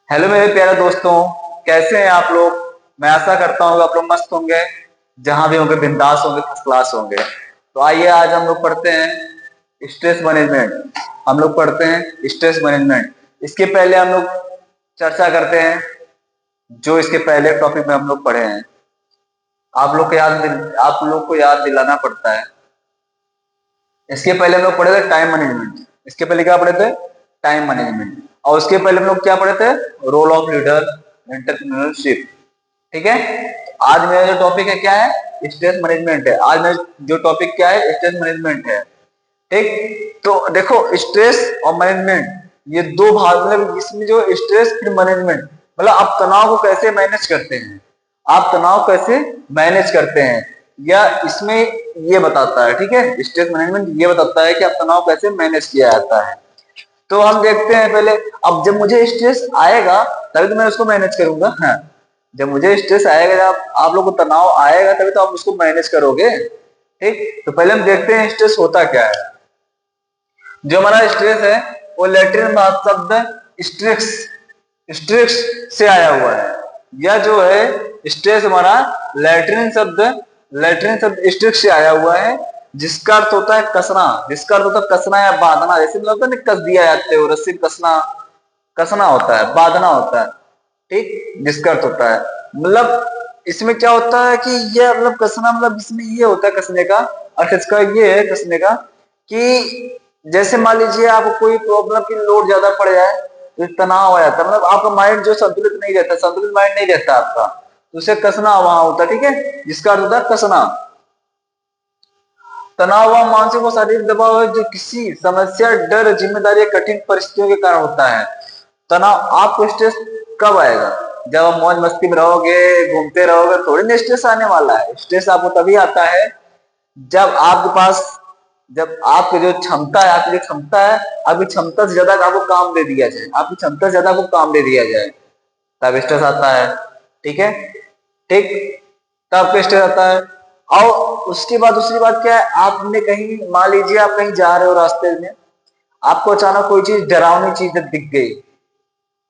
Hello मेरे प्यारे दोस्तों, कैसे हैं आप लोग। मैं आशा करता हूँ आप लोग मस्त होंगे, जहां भी होंगे बिंदास होंगे, फर्स्ट क्लास होंगे। तो आइए आज हम लोग पढ़ते हैं स्ट्रेस मैनेजमेंट। हम लोग पढ़ते हैं स्ट्रेस मैनेजमेंट। इसके पहले हम लोग चर्चा करते हैं जो इसके पहले टॉपिक में हम लोग पढ़े हैं। आप लोग को याद दिलाना पड़ता है। इसके पहले हम लोग पढ़े थे टाइम मैनेजमेंट। इसके पहले क्या पढ़े थे? Time management. और उसके पहले हम लोग क्या पढ़े थे? Role of leader, entrepreneurship. ठीक है। आज मेरा जो टॉपिक है क्या है? स्ट्रेस मैनेजमेंट है। आज मेरा जो टॉपिक क्या है? स्ट्रेस मैनेजमेंट है। ठीक। तो देखो, स्ट्रेस और मैनेजमेंट ये दो भाग, मतलब इसमें जो स्ट्रेस फिर मैनेजमेंट, मतलब आप तनाव को कैसे मैनेज करते हैं, आप तनाव कैसे मैनेज करते हैं, या इसमें ये बताता है। ठीक है। स्ट्रेस मैनेजमेंट ये बताता है कि आप तनाव कैसे मैनेज किया जाता है। तो हम देखते हैं पहले। अब जब मुझे स्ट्रेस आएगा तभी तो मैं उसको मैनेज करूंगा। हाँ, जब मुझे स्ट्रेस आएगा, जब आप लोग को तनाव आएगा तभी तो आप उसको मैनेज करोगे। ठीक। तो पहले हम देखते हैं स्ट्रेस होता क्या है। जो हमारा स्ट्रेस है वो लैटिन शब्द स्ट्रेस स्ट्रेस से आया हुआ है। यह जो है स्ट्रेस हमारा लैटिन शब्द स्ट्रेस से आया हुआ है, जिसका अर्थ होता है कसना। जिसका अर्थ होता है कसना या बांधना। जैसे मतलब होता है ना, कस दिया जाते हो रस्सी में, कसना कसना होता है, बांधना होता है। ठीक। जिसका अर्थ होता है, मतलब इसमें क्या होता है कि ये मतलब कसना, मतलब इसमें ये होता है कसने का अर्थ, इसका ये है कसने का कि जैसे मान लीजिए आपको कोई प्रॉब्लम की लोड ज्यादा पड़ जाए तो तनाव आ जाता है, मतलब आपका माइंड जो संतुलित नहीं रहता, संतुलित माइंड नहीं रहता आपका, तो उसे कसना वहां होता है। ठीक है। जिसका अर्थ होता है कसना। तनाव व मानसिक और शारीरिक दबाव है जो किसी समस्या, डर, जिम्मेदारी या कठिन परिस्थितियों के कारण होता है। तनाव आपको स्ट्रेस कब आएगा? जब आप मौज मस्ती में रहोगे, घूमते रहोगे, थोड़ी ना स्ट्रेस आने वाला है। स्ट्रेस आपको तभी आता है जब आपके पास, जब आपकी जो क्षमता है, आपकी जो क्षमता है, आपकी क्षमता से ज्यादा आपको काम दे दिया जाए, आपकी क्षमता से ज्यादा आपको काम दे दिया जाए, तब स्ट्रेस आता है। ठीक है। ठीक। तब स्ट्रेस आता है। और उसके बाद दूसरी बात क्या है, आपने कहीं, मान लीजिए आप कहीं जा रहे हो, रास्ते में आपको अचानक कोई चीज, डरावनी चीज दिख गई,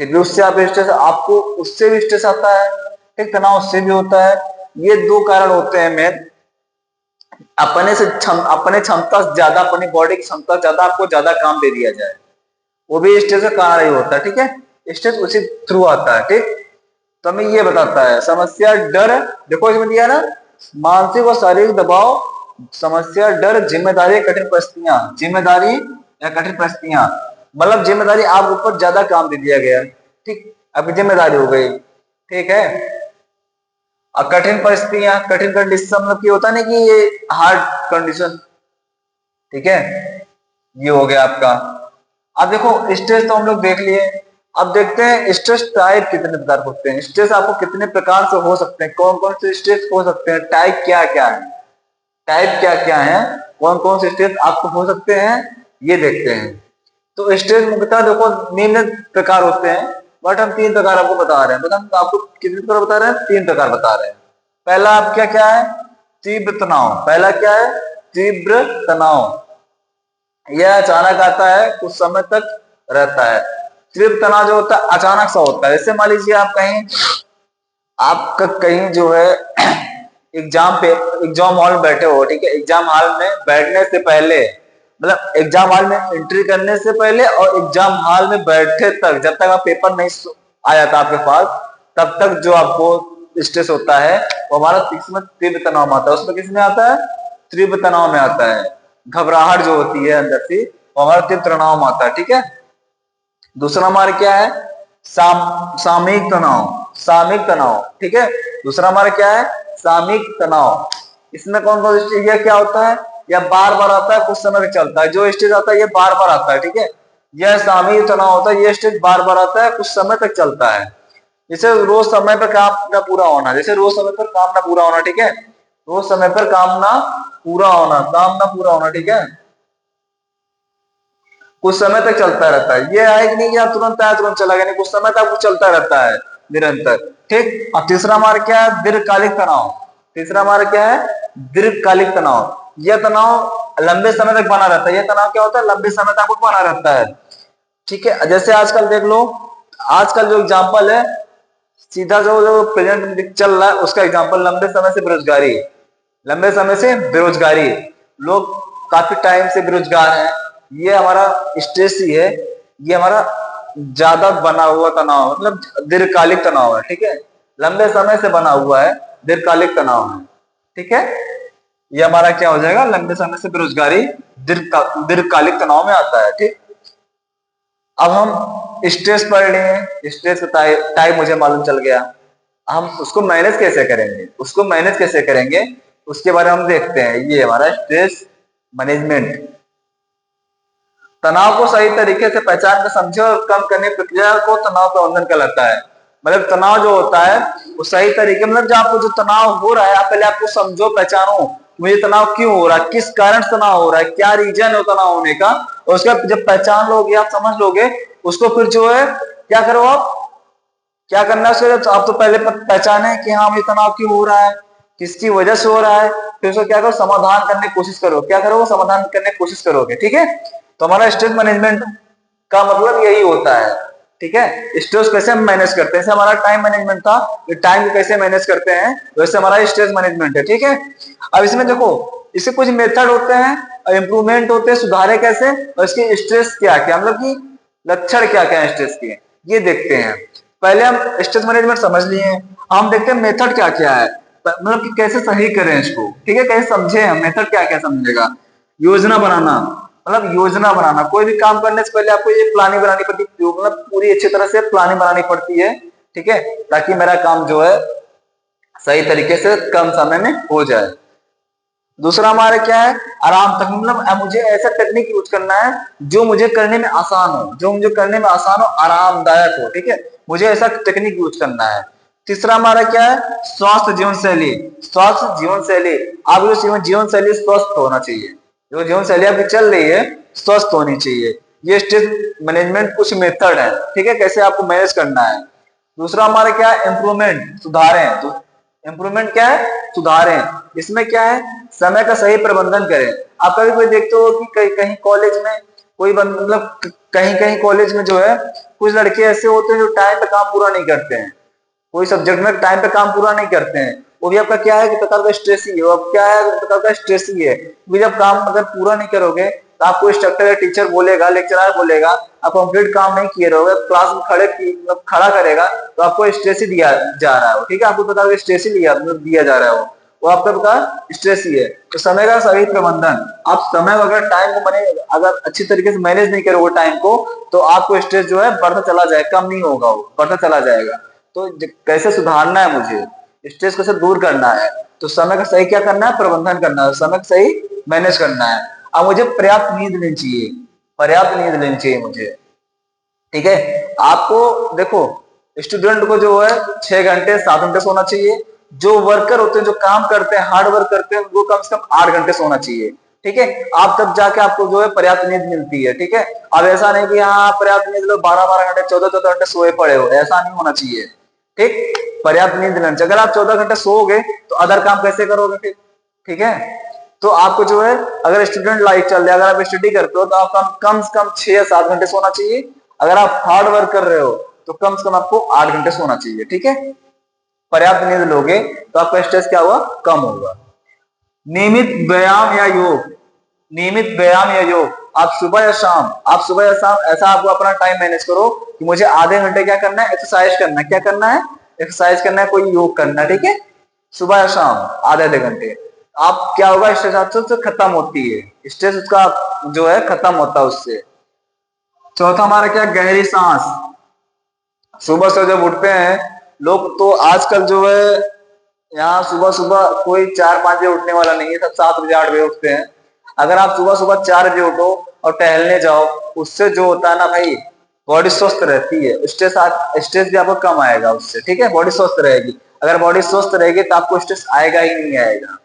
फिर भी उससे आप स्ट्रेस, आपको उससे भी स्ट्रेस आता है। ठीक। तनाव उससे भी होता है। ये दो कारण होते हैं मेन। अपने क्षमता से ज्यादा, अपनी बॉडी की क्षमता से ज्यादा आपको ज्यादा काम दे दिया जाए, वो भी स्ट्रेस का कारण ही होता है। ठीक है। स्ट्रेस उसी थ्रू आता है। ठीक। तो हमें ये बताता है समस्या, डर, देखो इसमें दिया ना, मानसिक और शारीरिक दबाव, समस्या, डर, जिम्मेदारी, कठिन परिस्थितियां। जिम्मेदारी या कठिन परिस्थितियां, मतलब जिम्मेदारी आपके ऊपर ज्यादा काम दे दिया गया। ठीक। आपकी जिम्मेदारी हो गई। ठीक है। और कठिन परिस्थितियां, कठिन कंडीशन, मतलब कि होता नहीं कि ये हार्ड कंडीशन। ठीक है। ये हो गया आपका। अब देखो स्ट्रेस तो हम लोग देख लिए। अब देखते हैं स्ट्रेस टाइप कितने प्रकार के होते हैं, स्ट्रेस आपको कितने प्रकार से हो सकते हैं, कौन कौन से स्ट्रेस हो सकते हैं, टाइप क्या क्या है, टाइप क्या क्या है, कौन कौन से स्ट्रेस आपको हो सकते हैं, ये देखते हैं। तो स्ट्रेस मुख्यतः देखो निम्न प्रकार होते हैं, बट हम तीन प्रकार आपको बता रहे हैं। बट हम आपको कितने प्रकार बता रहे हैं? तीन प्रकार बता रहे हैं। पहला आप क्या क्या है? तीव्र तनाव। पहला क्या है? तीव्र तनाव। यह अचानक आता है, कुछ समय तक रहता है। तीव्र तनाव जो होता है अचानक सा होता है। जैसे मान लीजिए आप कहीं, आपका कहीं जो है एग्जाम हॉल में बैठे हो। ठीक है। एग्जाम हॉल में बैठने से पहले, मतलब एग्जाम हॉल में एंट्री करने से पहले और एग्जाम हॉल में बैठे तक, जब तक आप पेपर नहीं आ जाता आपके पास, तब तक जो आपको स्ट्रेस होता है वो हमारा तीव्र तनाव में आता है। उसमें किसमें आता है? तीव्र तनाव में आता है। घबराहट जो होती है अंदर से, वो हमारा तीव्र तनाव में आता है। ठीक है। दूसरा हमारा क्या है? सामयिक तनाव। सामयिक तनाव। ठीक है। दूसरा हमारा क्या है? सामयिक तनाव। इसमें कौन कौन सी चीजें क्या होता है? यह बार बार आता है, कुछ समय तक चलता है। जो स्टेज आता है ये बार बार आता है। ठीक है। यह सामयिक तनाव होता है, ये स्टेज बार बार आता है, कुछ समय तक चलता है। जैसे रोज समय पर काम ना पूरा होना, जैसे रोज समय पर काम ना पूरा होना। ठीक है। रोज समय पर काम ना पूरा होना, काम ना पूरा होना। ठीक है। कुछ समय तक चलता रहता है। ये है कि नहीं कि आप तुरंत आया तुरंत चला गया, नहीं, कुछ समय तक वो चलता रहता है निरंतर। ठीक। और तीसरा हमारा क्या है? दीर्घकालिक तनाव। तीसरा हमारा क्या है? दीर्घकालिक तनाव। यह तनाव लंबे समय तक बना रहता है। यह तनाव क्या होता है? लंबे समय तक बना रहता है। ठीक है। जैसे आजकल देख लो, आजकल जो एग्जाम्पल है, सीधा जो प्रेजेंट चल रहा है उसका एग्जाम्पल लंबे समय से बेरोजगारी। लंबे समय से बेरोजगारी, लोग काफी टाइम से बेरोजगार हैं, ये हमारा स्ट्रेस ही है, ये हमारा ज्यादा बना हुआ तनाव, मतलब दीर्घकालिक तनाव है, ठीक है, लंबे समय से बना हुआ है, दीर्घकालिक तनाव है, ठीक है, ये हमारा क्या हो जाएगा, लंबे समय से बेरोजगारी दीर्घकालिक तनाव में आता है, ठीक। अब हम स्ट्रेस पढ़ लिए, स्ट्रेस का टाइप मुझे मालूम चल गया, हम उसको मैनेज कैसे करेंगे, उसको मैनेज कैसे करेंगे उसके बारे में हम देखते हैं। ये हमारा स्ट्रेस मैनेजमेंट। तनाव को सही तरीके से पहचान कर समझे और कम करने की प्रक्रिया को तनाव प्रबंधन कहलाता है। मतलब तनाव जो होता है वो सही तरीके, मतलब जो आपको जो तनाव हो रहा है, आप पहले आपको समझो, पहचानो मुझे तनाव क्यों हो रहा है, किस कारण तनाव हो रहा है, क्या रीजन है तनाव होने का, और उसका जब पहचान लोगे, आप समझ लोगे, उसको फिर जो है क्या करो, आप क्या करना है उसको, आप तो पहले पहचाने कि हाँ मुझे तनाव क्यों हो रहा है, किसकी वजह से हो रहा है, फिर उसको क्या करो, समाधान करने की कोशिश करो, क्या करो, समाधान करने की कोशिश करोगे, ठीक है। तो हमारा स्ट्रेस मैनेजमेंट का मतलब यही होता है, ठीक है। स्ट्रेस कैसे हम मैनेज करते हैं, जैसे हमारा टाइम मैनेजमेंट था, टाइम को कैसे मैनेज करते हैं, वैसे हमारा स्ट्रेस मैनेजमेंट है, ठीक है। अब इसमें देखो, इसके कुछ मेथड होते हैं, इंप्रूवमेंट होते हैं, सुधारे कैसे, और इसके स्ट्रेस क्या क्या, मतलब कि लक्षण क्या क्या है स्ट्रेस के, ये देखते हैं। पहले हम स्ट्रेस मैनेजमेंट समझ लिए, हम देखते हैं मेथड क्या क्या है, मतलब कि कैसे सही करें इसको, ठीक है, कैसे समझे हम, मेथड क्या क्या समझेगा। योजना बनाना, मतलब योजना बनाना, कोई भी काम करने से पहले आपको ये प्लानिंग बनानी पड़ती है, मतलब पूरी अच्छी तरह से प्लानिंग बनानी पड़ती है, ठीक है, ताकि मेरा काम जो है सही तरीके से कम समय में हो जाए। दूसरा हमारा क्या है, आराम तक, मतलब मुझे ऐसा टेक्निक यूज करना है जो मुझे करने में आसान हो, जो मुझे करने में आसान हो, आरामदायक हो, ठीक है, मुझे ऐसा टेक्निक यूज करना है। तीसरा हमारा क्या है, स्वास्थ्य जीवन शैली। स्वास्थ्य जीवन शैली, आपकी जीवन शैली स्वस्थ होना चाहिए, जो जीवन शैली आपकी चल रही है स्वस्थ होनी चाहिए। ये स्ट्रेस मैनेजमेंट कुछ मेथड है, ठीक है, कैसे आपको मैनेज करना है। दूसरा हमारा क्या है, इम्प्रूवमेंट, सुधारें। तो इम्प्रूवमेंट क्या है, सुधारें। इसमें क्या है, समय का सही प्रबंधन करें। आप कभी कोई देखते हो कि कहीं कहीं कॉलेज में कोई मतलब कहीं कहीं कॉलेज में जो है कुछ लड़के ऐसे होते हैं जो टाइम पे काम पूरा नहीं करते हैं, कोई सब्जेक्ट में टाइम पे काम पूरा नहीं करते हैं, वो भी आपका क्या है कि प्रकार का स्ट्रेस ही है, अब क्या है प्रकार का स्ट्रेस ही है, क्योंकि जब काम अगर पूरा नहीं करोगे तो आपको इंस्ट्रक्टर या टीचर बोलेगा, लेक्चरर बोलेगा, आप कंप्लीट काम नहीं किए रहोगे, क्लास में मतलब खड़ा करेगा तो आपको स्ट्रेस ही दिया जा रहा है, ठीक है, आपको प्रकार का स्ट्रेस ही दिया जा रहा है, वो आपका प्रकार स्ट्रेस ही है। तो समय का सही प्रबंधन, आप समय अगर टाइम को मैंने अगर अच्छी तरीके से मैनेज नहीं करोगे टाइम को, तो आपको स्ट्रेस जो है बढ़ता चला जाएगा, कम नहीं होगा, वो बढ़ता चला जाएगा। तो कैसे सुधारना है मुझे, स्ट्रेस कैसे दूर करना है, तो समय का सही क्या करना है, प्रबंधन करना है, समय का सही मैनेज करना है। अब मुझे पर्याप्त नींद लेनी चाहिए, पर्याप्त नींद लेनी चाहिए मुझे, ठीक है। आपको देखो, स्टूडेंट को जो है 6 घंटे 7 घंटे सोना चाहिए, जो वर्कर होते हैं, जो काम करते हैं, हार्ड वर्क करते हैं, उनको कम से कम 8 घंटे सोना चाहिए, ठीक है, आप तब जाके आपको जो है पर्याप्त नींद मिलती है, ठीक है। अब ऐसा नहीं कि हाँ पर्याप्त नींद लो, 12 12 घंटे 14 14 घंटे सोए पड़े हो, ऐसा नहीं होना चाहिए, ठीक, पर्याप्त नींद लेना चाहिए। अगर आप 14 घंटे सोओगे तो अदर काम कैसे करोगे फिर, ठीक है। तो आपको जो है, अगर स्टूडेंट लाइफ चल रहा है, अगर आप स्टडी करते हो तो आपका कम से कम 6 या 7 घंटे सोना चाहिए, अगर आप हार्ड वर्क कर रहे हो तो कम से कम आपको 8 घंटे सोना चाहिए, ठीक है। पर्याप्त नींद लोगे तो आपका स्ट्रेस क्या होगा, कम होगा। नियमित व्यायाम या योग, नियमित व्यायाम या योग, आप सुबह या शाम, आप सुबह या शाम ऐसा आपको अपना टाइम मैनेज करो कि मुझे आधे घंटे क्या करना है, एक्सरसाइज करना है, क्या करना है, एक्सरसाइज करना है, कोई योग करना है, ठीक है, सुबह या शाम आधे आधे घंटे। आप क्या होगा, स्ट्रेस आपसे खत्म होती है, स्ट्रेस उसका जो है खत्म होता है उससे। चौथा हमारा क्या, गहरी सांस। सुबह से जब उठते हैं लोग, तो आजकल जो है यहाँ सुबह सुबह कोई 4 5 बजे उठने वाला नहीं है, सब 7 बजे 8 बजे उठते हैं। अगर आप सुबह सुबह 4 बजे उठो और टहलने जाओ, उससे जो होता है ना भाई, बॉडी स्वस्थ रहती है, स्ट्रेस स्ट्रेस भी आपको कम आएगा उससे, ठीक है, बॉडी स्वस्थ रहेगी। अगर बॉडी स्वस्थ रहेगी तो आपको स्ट्रेस आएगा ही नहीं आएगा,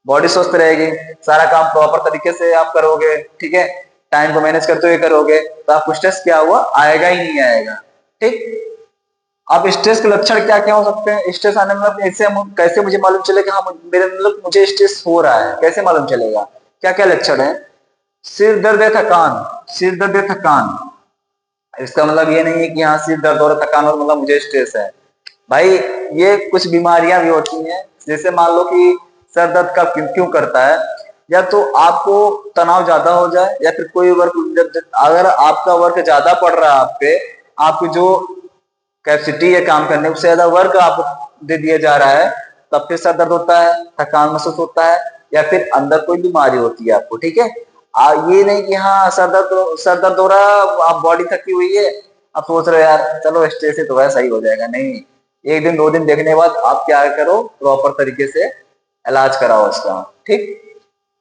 बॉडी स्वस्थ रहेगी, सारा काम प्रॉपर तरीके से आप करोगे, ठीक है, टाइम को मैनेज करते हुए करोगे, तो आपको स्ट्रेस क्या हुआ, आएगा ही नहीं आएगा, ठीक। अब स्ट्रेस के लक्षण क्या क्या हो सकते हैं, स्ट्रेस आने में ऐसे हम कैसे मुझे मालूम चलेगा, हाँ मेरे मतलब मुझे स्ट्रेस हो रहा है, कैसे मालूम चलेगा, क्या क्या लक्षण है। सिर दर्द या थकान, सिर दर्द या थकान, इसका मतलब ये नहीं है कि यहाँ सिर दर्द और थकान और मतलब मुझे स्ट्रेस है। भाई ये कुछ बीमारियां भी होती हैं, जैसे मान लो कि सर दर्द का क्यों क्यों करता है, या तो आपको तनाव ज्यादा हो जाए, या फिर कोई वर्क, अगर आपका वर्क ज्यादा पड़ रहा है आप पे, आपकी जो कैपेसिटी है काम करने उससे ज्यादा वर्क आपको दे दिया जा रहा है, तब फिर सर दर्द होता है, थकान महसूस होता है, या फिर अंदर कोई बीमारी होती है आपको, ठीक है। ये नहीं कि हाँ सर दर्द हो रहा है, आप बॉडी थकी हुई है, आप सोच रहे हो यार चलो स्ट्रेस है तो वैसा सही हो जाएगा, नहीं। एक दिन दो दिन देखने के बाद आप क्या करो, प्रॉपर तरीके से इलाज कराओ उसका, ठीक।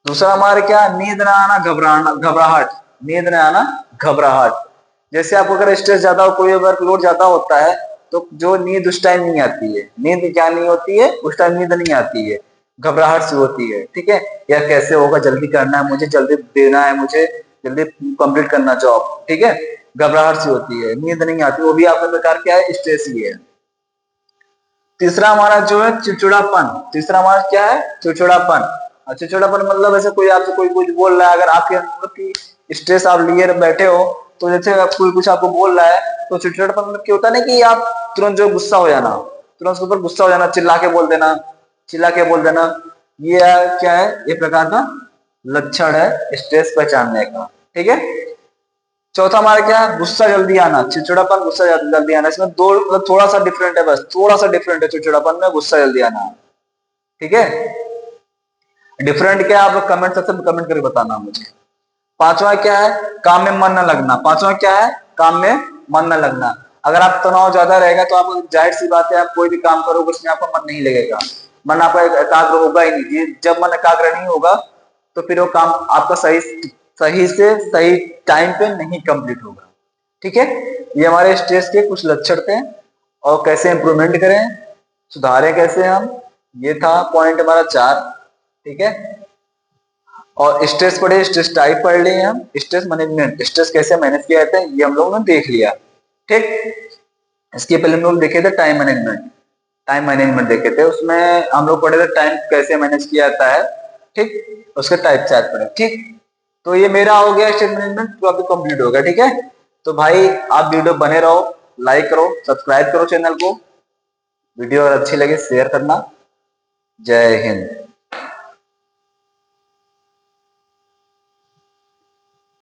दूसरा हमारे क्या, नींद ना आना, घबराना, घबराहट, नींद ना आना, घबराहट। जैसे आपको अगर स्ट्रेस ज्यादा हो, कोई वर्कलोड ज्यादा होता है, तो जो नींद उस टाइम नहीं आती है, नींद क्या नहीं होती है उस टाइम, नींद नहीं आती है, घबराहट सी होती है, ठीक है। या कैसे होगा, जल्दी करना है मुझे, जल्दी देना है मुझे, जल्दी कंप्लीट करना जॉब, ठीक है। घबराहट सी होती है, नींद नहीं आती, वो भी आपका प्रकार क्या है, स्ट्रेस ही है। तीसरा हमारा जो है चिड़चिड़ापन, तीसरा हमारा क्या है, चिड़चिड़ापन। और चिड़चिड़ापन मतलब ऐसे कोई आपसे कोई कुछ बोल रहा है, अगर आपके मतलब की स्ट्रेस आप लिए बैठे हो, तो जैसे कोई कुछ आपको बोल रहा है, तो चिड़चिड़ापन मतलब क्या होता है ना, कि आप तुरंत जो गुस्सा हो जाना, तुरंत उसके ऊपर गुस्सा हो जाना, चिल्ला के बोल देना, चिल्ला के बोल देना, ये क्या है, ये प्रकार का लक्षण है स्ट्रेस पहचानने का, ठीक है। चौथा हमारा क्या है, गुस्सा जल्दी आना, चिड़चिड़ापन, गुस्सा जल्दी आना। इसमें दो मतलब थोड़ा सा डिफरेंट है, बस थोड़ा सा डिफरेंट है चिड़चिड़ापन में, गुस्सा जल्दी आना, ठीक है। डिफरेंट क्या है, आप लोग कमेंट सेक्शन में कमेंट करके बताना मुझे। पांचवा क्या है, काम में मन न लगना। पांचवा क्या है, काम में मन न लगना। अगर आप तनाव ज्यादा रहेगा तो आप जाहिर सी बात है, आप कोई भी काम करोगे उसमें आपका मन नहीं लगेगा, मन आपका एकाग्र होगा ही नहीं। जब मन एकाग्र नहीं होगा तो फिर वो काम आपका सही सही से सही टाइम पे नहीं कंप्लीट होगा, ठीक है। ये हमारे स्ट्रेस के कुछ लक्षण थे, और कैसे इंप्रूवमेंट करें, सुधारें कैसे हम, ये था पॉइंट हमारा 4, ठीक है। और स्ट्रेस पढ़े, स्ट्रेस टाइप पढ़ लिए हम, स्ट्रेस मैनेजमेंट, स्ट्रेस कैसे मैनेज किया जाता है ये हम लोगों ने देख लिया, ठीक। इसके पहले हम लोग देखे थे टाइम मैनेजमेंट, टाइम मैनेजमेंट देखे थे, उसमें हम लोग पढ़े थे टाइम कैसे मैनेज किया जाता है, ठीक। उसके टाइप 4 पढ़े, ठीक। तो ये मेरा हो गया स्ट्रेस मैनेजमेंट, तो अभी कंप्लीट हो गया, ठीक है। तो भाई आप वीडियो बने रहो, लाइक करो, सब्सक्राइब करो चैनल को, वीडियो अगर अच्छी लगे शेयर करना। जय हिंद।